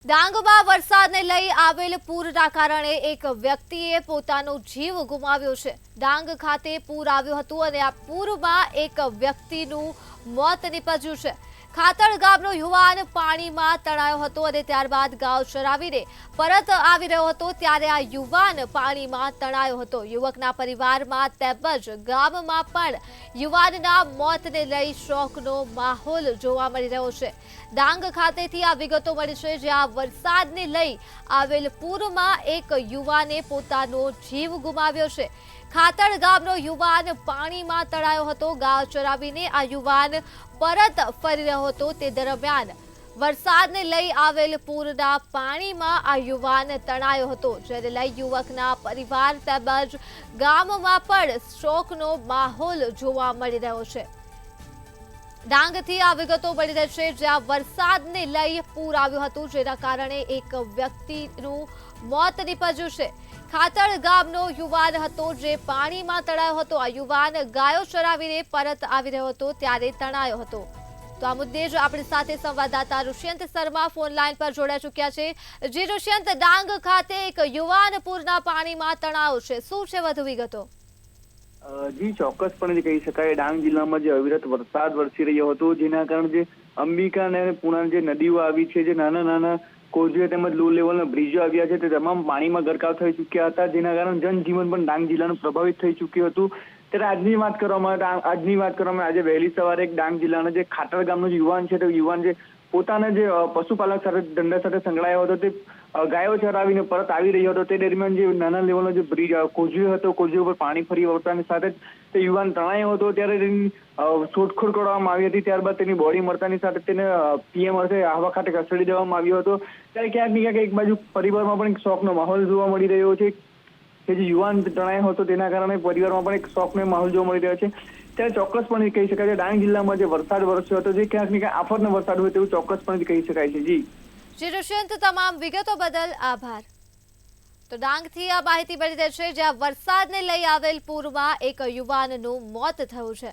ડાંગમાં વરસાદને લઈ આવેલ પૂરના કારણે એક વ્યક્તિએ પોતાનો જીવ ગુમાવ્યો છે। ડાંગ ખાતે પૂર આવ્યું હતું અને આ પૂરમાં એક વ્યક્તિનું મોત નીપજ્યું છે। ખાતડ ગામનો યુવાન પાણીમાં તણાયો હતો અને ત્યારબાદ ગાવ ચરાવીને પરત આવી રહ્યો હતો ત્યારે આ યુવાન પાણીમાં તણાયો હતો। યુવકના પરિવારમાં તેમજ ગામમાં પણ યુવાનના મોતને લઈ શોકનો માહોલ જોવા મળી રહ્યો છે। ડાંગ ખાતેથી આ વિગતો મળી છે જ્યાં વરસાદને લઈ આવેલ પૂરમાં એક યુવાને પોતાનો જીવ ગુમાવ્યો છે। ખાતડ ગામનો યુવાન પાણીમાં તણાયો હતો। ગાવ ચરાવીને આ યુવાન પરત ફરી રહ્યો હતો તે દરમિયાન વરસાદને લઈ આવેલ પૂરના પાણીમાં આ યુવાન તણાયો હતો જેને લઈ યુવકના પરિવાર તેમજ ગામમાં પણ શોકનો માહોલ જોવા મળી રહ્યો છે। ડાંગથી આ વિગતો મળી રહી છે જ્યાં વરસાદને લઈ પૂર આવ્યું હતું જેના કારણે એક વ્યક્તિનું મોત નીપજ્યું છે। ખાતડ ગામનો યુવાન હતો જે પાણીમાં તણાયો હતો। આ યુવાન ગાયો ચરાવીને પરત આવી રહ્યો હતો ત્યારે તણાયો હતો। તો આ મુદ્દે જ આપણી સાથે સંવાદદાતા ઋષ્યંત શર્મા ફોન લાઈન પર જોડાઈ ચૂક્યા છે। જી ઋષ્યંત, ડાંગ ખાતે એક યુવાન પૂરના પાણીમાં તણાયો છે, શું છે વધુ વિગતો? જી ચોક્કસપણે કહી શકાય ડાંગ જિલ્લામાં જે અવિરત વરસાદ વરસી રહ્યો હતો જેના કારણે જે અંબિકા અને પૂર્ણા જે નદીઓ આવી છે, જે નાના નાના કોઝવે તેમજ લો લેવલના બ્રિજો આવ્યા છે તે તમામ પાણીમાં ગરકાવ થઈ ચૂક્યા હતા જેના કારણે જનજીવન પણ ડાંગ જિલ્લાનું પ્રભાવિત થઈ ચૂક્યું હતું। ત્યારે આજની વાત કરવામાં આજે વહેલી સવારે એક ડાંગ જિલ્લાના જે ખાતડ ગામનો યુવાન છે તે યુવાન જે પોતાના જે પશુપાલક સાથે ધંધા સાથે સંકળાયો હતો તે ગાયો ચરાવીને પરત આવી રહ્યો હતો તે દરમિયાન જે નાના લેવલનો જે બ્રિજ કોઝવે હતો, કોઝવે ઉપર પાણી ફરી વળતાની સાથે તે યુવાન તણાયો હતો ત્યારે તેની શોધખોળ કરવામાં આવી હતી। ત્યારબાદ તેની બોડી મળતાની સાથે તેને પીએમ અર્થે આહવા ખાતે ખસેડી દેવામાં આવ્યો હતો। ત્યારે ક્યાંક ને ક્યાંક એક બાજુ પરિવારમાં પણ એક શોકનો માહોલ જોવા મળી રહ્યો છે કે જે યુવાન તણાયો હતો તેના કારણે પરિવારમાં પણ એક શોકનો માહોલ જોવા મળી રહ્યો છે। ત્યારે ચોક્કસપણે કહી શકાય છે ડાંગ જિલ્લામાં જે વરસાદ વરસ્યો હતો જે ક્યાંક ને ક્યાંક આફતનો વરસાદ હોય તેવું ચોક્કસપણે કહી શકાય છે। જી ઋષ્યંત, તમામ વિગતો બદલ આભાર। તો ડાંગથી આ માહિતી મળી રહી છે જ્યાં વરસાદને લઈ આવેલ પૂરમાં એક યુવાનનું મોત થયું છે।